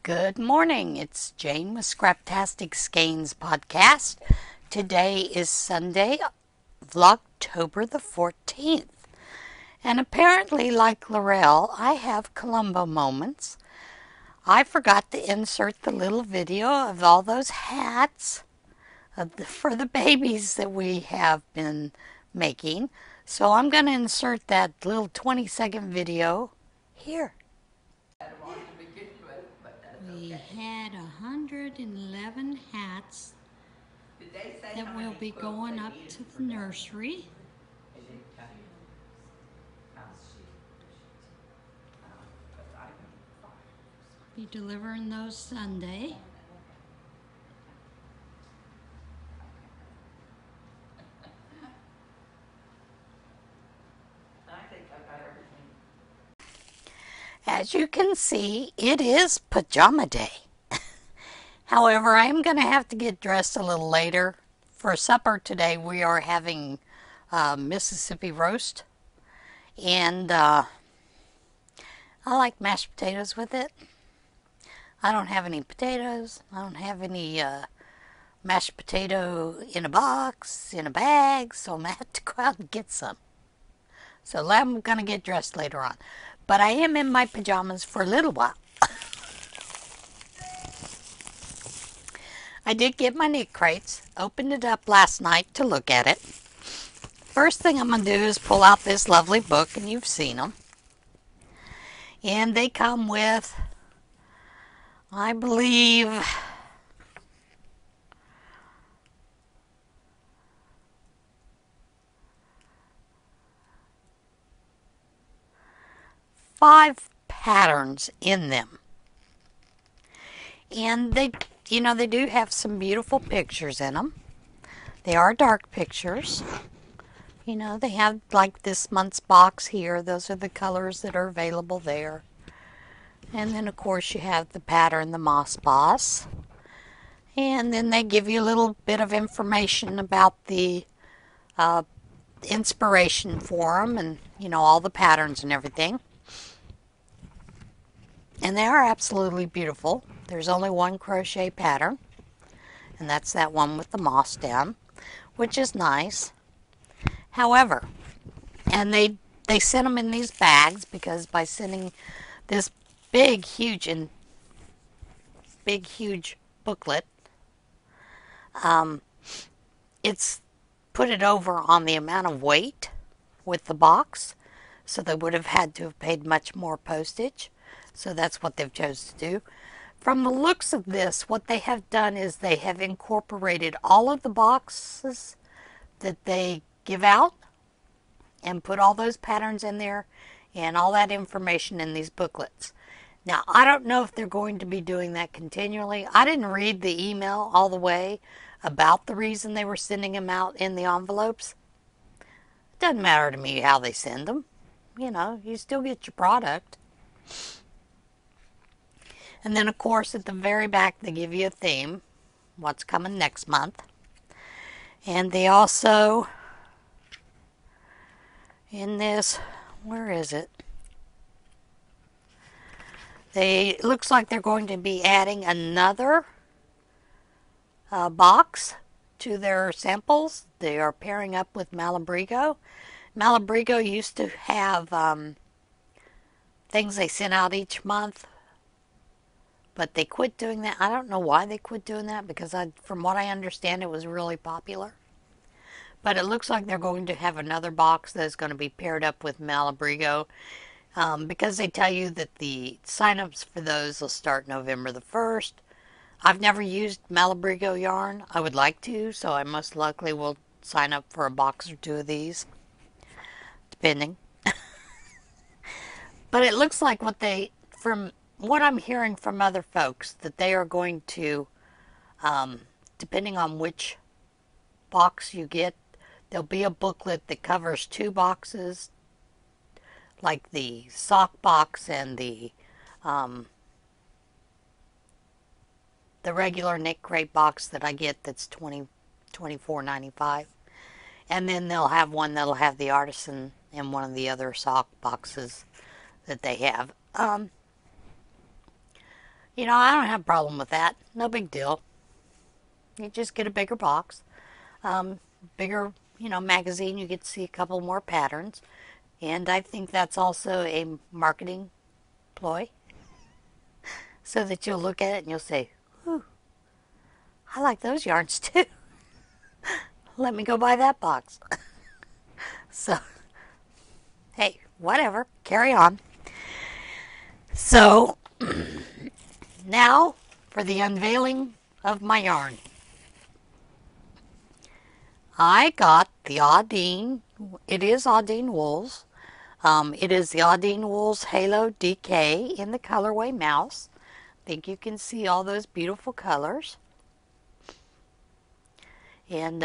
Good morning, it's Jane with Scraptastic Skeins Podcast. Today is Sunday, Vlogtober the 14th. And apparently, like Laurel, I have Columbo moments. I forgot to insert the little video of all those hats for the babies that we have been making. So I'm going to insert that little 20-second video here. We had 111 hats that will be going up to the nursery. Be delivering those Sunday. As you can see, it is pajama day. However, I am going to have to get dressed a little later. For supper today, we are having Mississippi roast. And I like mashed potatoes with it. I don't have any potatoes. I don't have any mashed potato in a box, in a bag. So I'm going to have to go out and get some. So I'm going to get dressed later on. But I am in my pajamas for a little while. I did get my Knitcrates, opened it up last night to look at it. First thing I'm going to do is pull out this lovely book, and you've seen them. And they come with, I believe, five patterns in them. And they do have some beautiful pictures in them. They are dark pictures. They have like this month's box here. Those are the colors that are available there. And then, of course, you have the pattern, the Moss Boss. And then they give you a little bit of information about the inspiration for them and, all the patterns and everything. And they are absolutely beautiful. There's only one crochet pattern, and that's that one with the moss down, which is nice. However, and they sent them in these bags because by sending this big, huge booklet, it's put it over on the amount of weight with the box, so they would have had to have paid much more postage. So that's what they've chosen to do. From the looks of this, what they have done is they have incorporated all of the boxes that they give out and put all those patterns in there and all that information in these booklets. Now, I don't know if they're going to be doing that continually. I didn't read the email all the way about the reason they were sending them out in the envelopes. It doesn't matter to me how they send them. You still get your product. And then, of course, at the very back, they give you a theme, what's coming next month. And they also, in this, where is it? It looks like they're going to be adding another box to their samples. They are pairing up with Malabrigo. Malabrigo used to have things they sent out each month. But they quit doing that. I don't know why they quit doing that, because from what I understand, it was really popular. But it looks like they're going to have another box that's going to be paired up with Malabrigo, because they tell you that the sign-ups for those will start November the 1st. I've never used Malabrigo yarn. I would like to, so I most likely will sign up for a box or two of these, depending. But it looks like from what I'm hearing from other folks, that they are going to, depending on which box you get, there'll be a booklet that covers two boxes, like the sock box and the regular Knitcrate box that I get that's $24.95. And then they'll have one that'll have the artisan and one of the other sock boxes that they have. I don't have a problem with that. No big deal. You just get a bigger box, bigger, magazine. You get to see a couple more patterns. And I think that's also a marketing ploy, so that you'll look at it and you'll say, ooh, I like those yarns too. Let me go buy that box. So, hey, whatever. Carry on. So, now for the unveiling of my yarn. I got the Audine. It is Audine Wools. It is the Audine Wools Halo DK in the colorway Mouse. I think you can see all those beautiful colors. And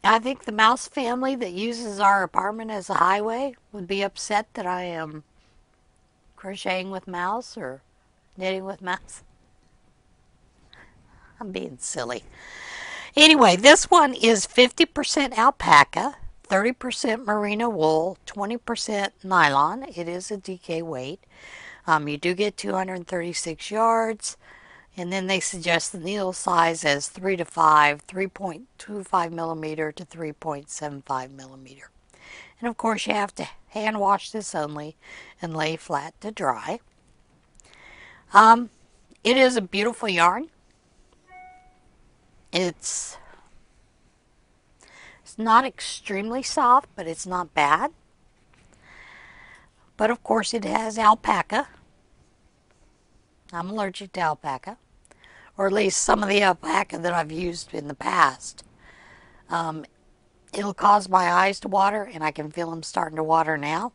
I think the Mouse family that uses our apartment as a highway would be upset that I am crocheting with Mouse or knitting with Mouse. I'm being silly. Anyway, this one is 50% alpaca, 30% merino wool, 20% nylon. It is a DK weight. You do get 236 yards. And then they suggest the needle size as 3 to 5, 3.25 millimeter to 3.75 millimeter. And of course you have to hand wash this only and lay flat to dry. It is a beautiful yarn. It's not extremely soft, but it's not bad. But of course it has alpaca. I'm allergic to alpaca. Or at least some of the alpaca that I've used in the past. It'll cause my eyes to water, and I can feel them starting to water now.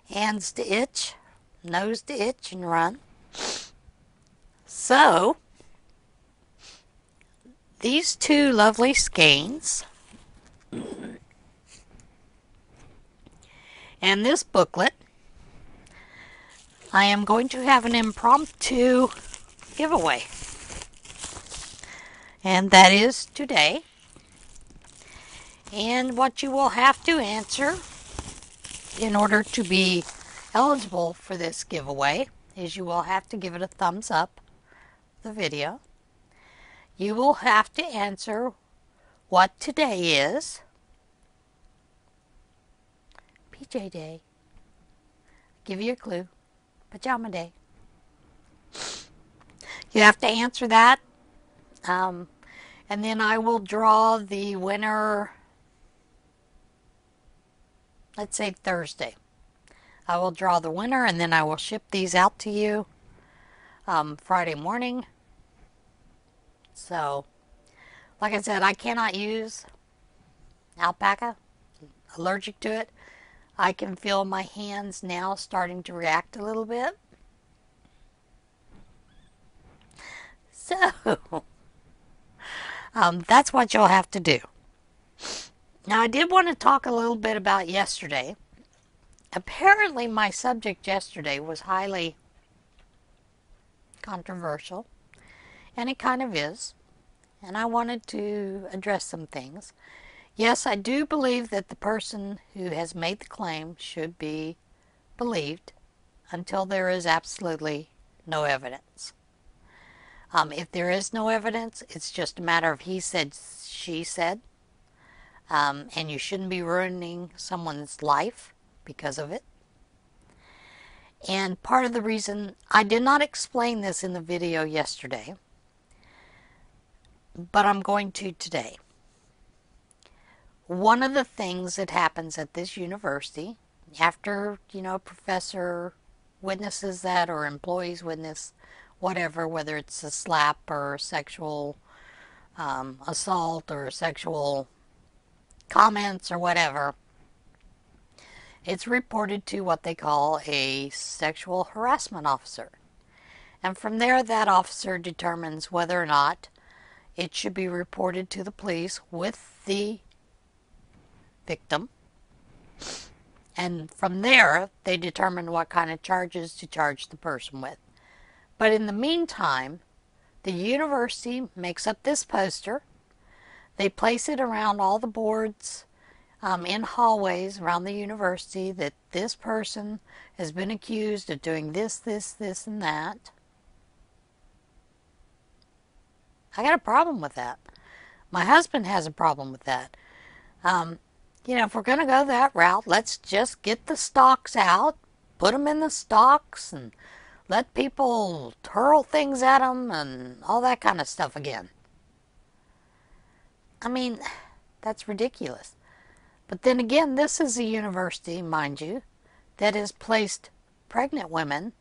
Hands to itch, nose to itch and run. So, these two lovely skeins and this booklet, I am going to have an impromptu giveaway. And that is today. And what you will have to answer in order to be eligible for this giveaway is you will have to give it a thumbs up, the video. You will have to answer what today is. PJ Day. Give you a clue. Pajama Day. You have to answer that. And then I will draw the winner, let's say Thursday. I will draw the winner and then I will ship these out to you Friday morning. So, like I said, I cannot use alpaca. I'm allergic to it. I can feel my hands now starting to react a little bit. So, that's what you'll have to do. Now, I did want to talk a little bit about yesterday. Apparently, my subject yesterday was highly controversial, and it kind of is. And I wanted to address some things. Yes, I do believe that the person who has made the claim should be believed until there is absolutely no evidence. If there is no evidence, it's just a matter of he said, she said. And you shouldn't be ruining someone's life because of it. And part of the reason I did not explain this in the video yesterday, but I'm going to today. One of the things that happens at this university, after, a professor witnesses that or employees witness whatever, whether it's a slap or sexual assault or sexual comments or whatever, it's reported to what they call a sexual harassment officer. And from there, that officer determines whether or not it should be reported to the police with the victim. And from there, they determine what kind of charges to charge the person with. But in the meantime, the university makes up this poster. They place it around all the boards in hallways around the university that this person has been accused of doing this, and that. I got a problem with that. My husband has a problem with that. If we're going to go that route, let's just get the stocks out, put them in the stocks, and let people hurl things at them and all that kind of stuff again. I mean, that's ridiculous. But then again, this is a university, mind you, that has placed pregnant women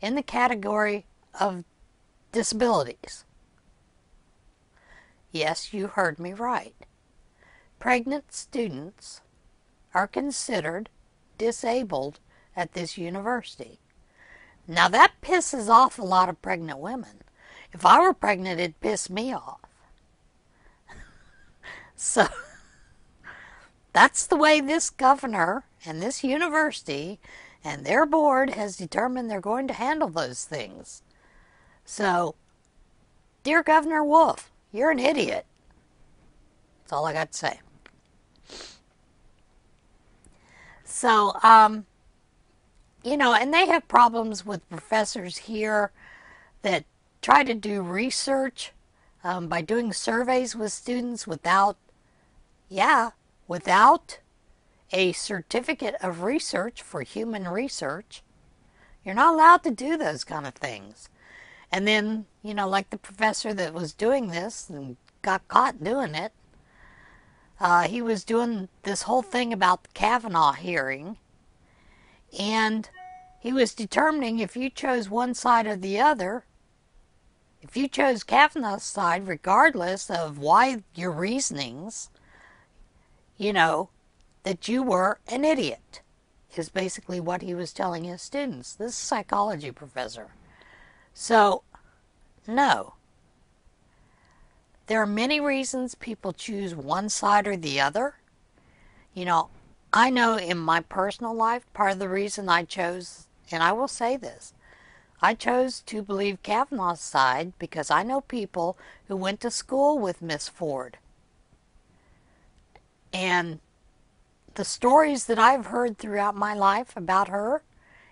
in the category of disabilities. Yes, you heard me right. Pregnant students are considered disabled at this university. Now that pisses off a lot of pregnant women. If I were pregnant, it'd piss me off. So, that's the way this governor and this university and their board has determined they're going to handle those things. So, dear Governor Wolf, you're an idiot. That's all I got to say. So, and they have problems with professors here that try to do research by doing surveys with students without a certificate of research for human research. You're not allowed to do those kind of things. And then, like the professor that was doing this and got caught doing it, he was doing this whole thing about the Kavanaugh hearing, and he was determining if you chose one side or the other. If you chose Kavanaugh's side, regardless of why your reasonings, that you were an idiot, is basically what he was telling his students. This is a psychology professor. So, no. There are many reasons people choose one side or the other. I know in my personal life, part of the reason I chose, and I will say this, I chose to believe Kavanaugh's side because I know people who went to school with Miss Ford. And the stories that I've heard throughout my life about her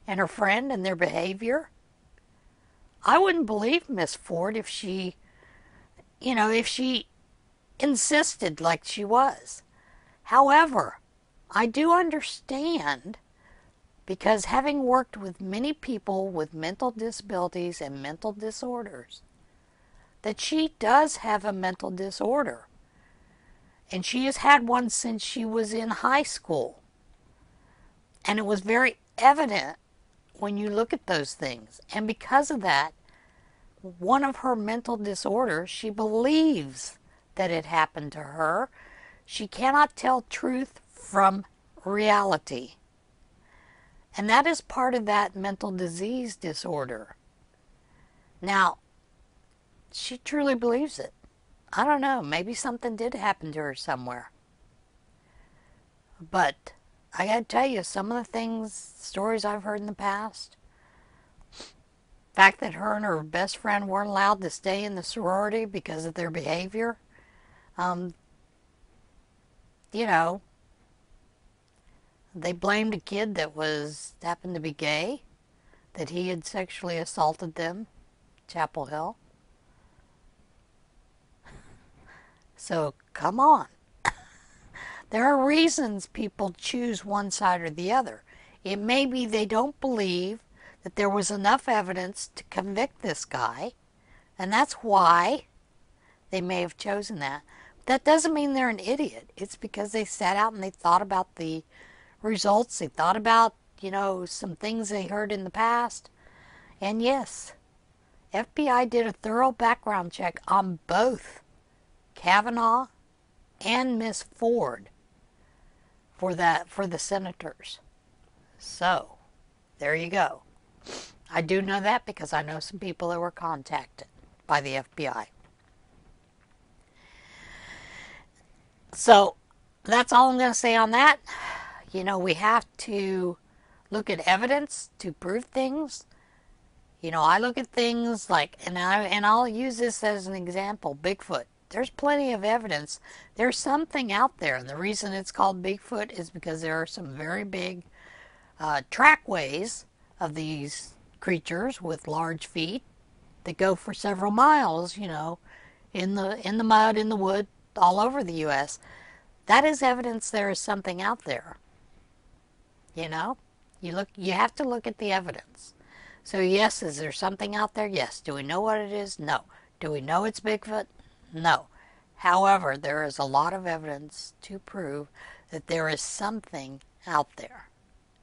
and her friend and their behavior, I wouldn't believe Miss Ford if she insisted like she was. However, I do understand, because having worked with many people with mental disabilities and mental disorders, that she does have a mental disorder. And she has had one since she was in high school. And it was very evident when you look at those things. And because of that, one of her mental disorders, she believes that it happened to her. She cannot tell truth from reality. And that is part of that mental disease disorder. Now, she truly believes it. I don't know, maybe something did happen to her somewhere. But I gotta tell you, some of the stories I've heard in the past, the fact that her and her best friend weren't allowed to stay in the sorority because of their behavior, they blamed a kid that happened to be gay, that he had sexually assaulted them, Chapel Hill. So, come on. There are reasons people choose one side or the other. It may be they don't believe that there was enough evidence to convict this guy, and that's why they may have chosen that. That doesn't mean they're an idiot. It's because they sat out and they thought about the results. They thought about, some things they heard in the past. And yes, FBI did a thorough background check on both Kavanaugh and Miss Ford for the senators. So, there you go. I do know that because I know some people that were contacted by the FBI. So, that's all I'm going to say on that. We have to look at evidence to prove things. I look at things like, and I'll use this as an example, Bigfoot. there's plenty of evidence. There's something out there, and the reason it's called Bigfoot is because there are some very big trackways of these creatures with large feet that go for several miles, in the mud, in the wood, all over the U.S. That is evidence there is something out there. You have to look at the evidence. So yes, is there something out there? Yes. Do we know what it is? No. Do we know it's Bigfoot? No. However, there is a lot of evidence to prove that there is something out there.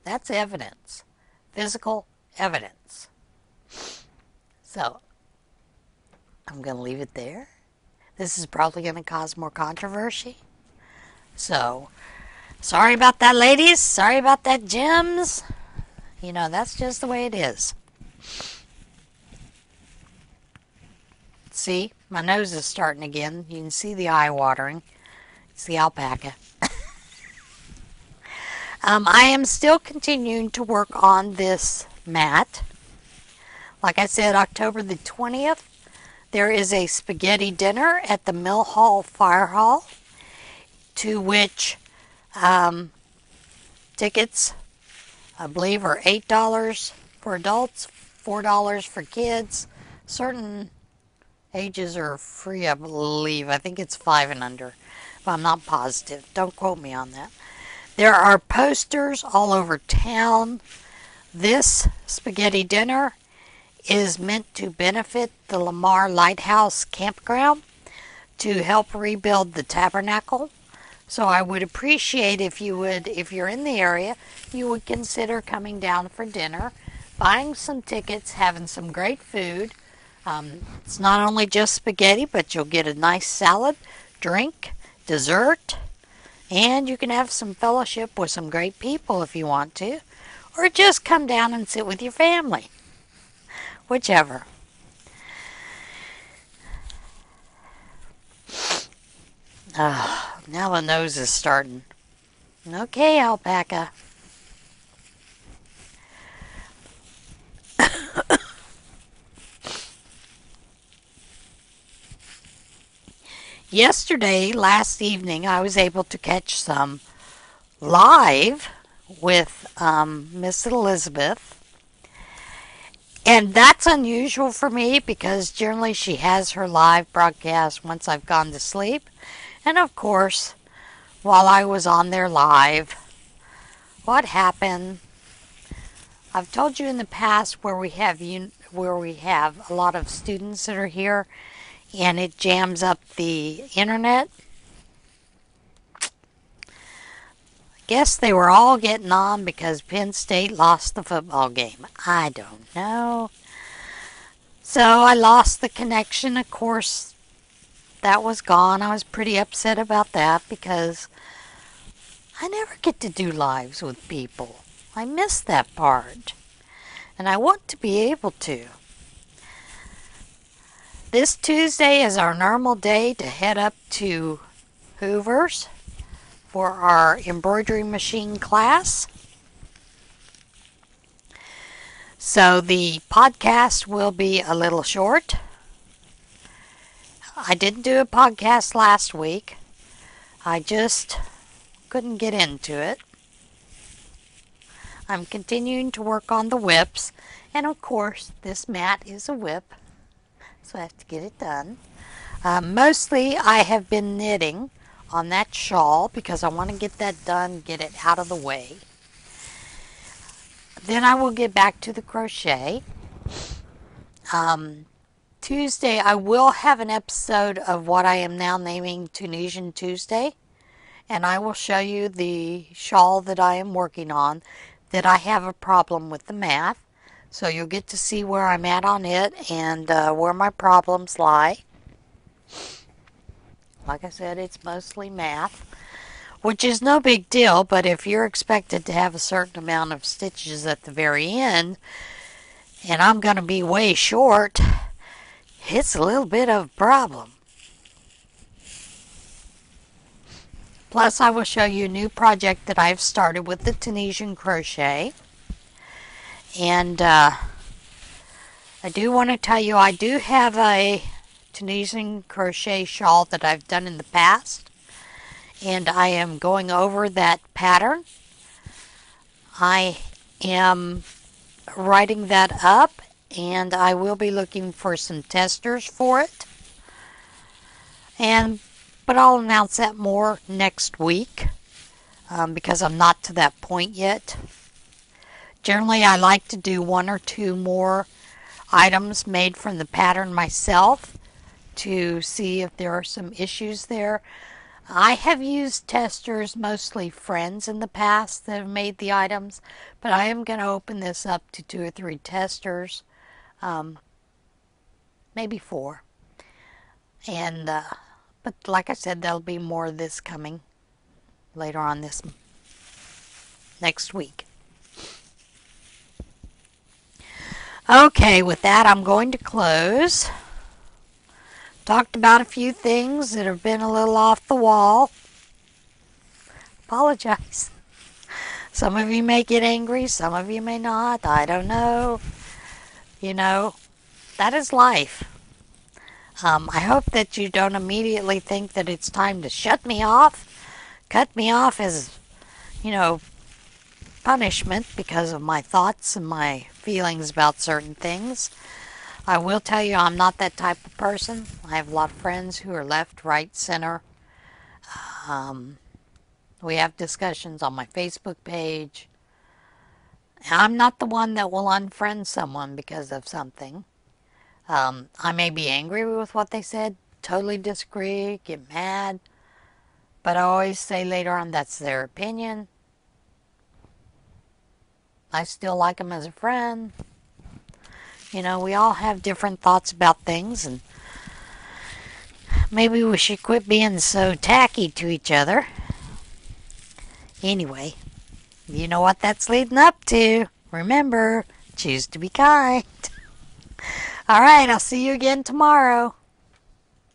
That's evidence. Physical evidence. So, I'm going to leave it there. This is probably going to cause more controversy. So, sorry about that, ladies. Sorry about that, gems. That's just the way it is. See, my nose is starting again. You can see the eye watering. It's the alpaca. I am still continuing to work on this mat. Like I said, October the 20th, there is a spaghetti dinner at the Mill Hall Fire Hall, to which tickets, I believe, are $8 for adults, $4 for kids. Certain ages are free, I believe. I think it's 5 and under, but I'm not positive. Don't quote me on that. There are posters all over town. This spaghetti dinner is meant to benefit the Lamar Lighthouse Campground to help rebuild the tabernacle. So I would appreciate if you're in the area, you would consider coming down for dinner, buying some tickets, having some great food. It's not only just spaghetti, but you'll get a nice salad, drink, dessert, and you can have some fellowship with some great people if you want to, or just come down and sit with your family. Whichever. Now the nose is starting. Okay, alpaca. Last evening, I was able to catch some live with Miss Elizabeth. And that's unusual for me because generally she has her live broadcast once I've gone to sleep. And of course, while I was on there live, what happened? I've told you in the past where we have a lot of students that are here and it jams up the internet. I guess they were all getting on because Penn State lost the football game. I don't know. So I lost the connection. Of course, that was gone. I was pretty upset about that because I never get to do lives with people. I miss that part. And I want to be able to. This Tuesday is our normal day to head up to Hoover's for our embroidery machine class. So the podcast will be a little short. I didn't do a podcast last week. I just couldn't get into it. I'm continuing to work on the whips. And of course, this mat is a whip. So I have to get it done. Mostly I have been knitting on that shawl because I want to get that done, get it out of the way. Then I will get back to the crochet. Tuesday I will have an episode of what I am now naming Tunisian Tuesday. And I will show you the shawl that I am working on that I have a problem with the math. So you'll get to see where I'm at on it and where my problems lie. Like I said, it's mostly math, which is no big deal, but if you're expected to have a certain amount of stitches at the very end, and I'm going to be way short, it's a little bit of a problem. Plus, I will show you a new project that I've started with the Tunisian crochet. And I do want to tell you I do have a Tunisian crochet shawl that I've done in the past, and I am going over that pattern. I am writing that up, and I will be looking for some testers for it. But I'll announce that more next week because I'm not to that point yet. Generally, I like to do one or two more items made from the pattern myself to see if there are some issues there. I have used testers, mostly friends in the past, that have made the items, but I am going to open this up to 2 or 3 testers, maybe 4. And but like I said, there'll be more of this coming later on this next week. Okay, with that, I'm going to close. Talked about a few things that have been a little off the wall. Apologize. Some of you may get angry, some of you may not. I don't know. You know, that is life. I hope that you don't immediately think that it's time to shut me off, cut me off as, punishment because of my thoughts and my feelings about certain things. I will tell you I'm not that type of person. I have a lot of friends who are left, right, center. We have discussions on my Facebook page. I'm not the one that will unfriend someone because of something. I may be angry with what they said, totally disagree, get mad, but I always say later on that's their opinion. I still like them as a friend. We all have different thoughts about things, and maybe we should quit being so tacky to each other. Anyway, you know what that's leading up to. Remember, choose to be kind. All right, I'll see you again tomorrow.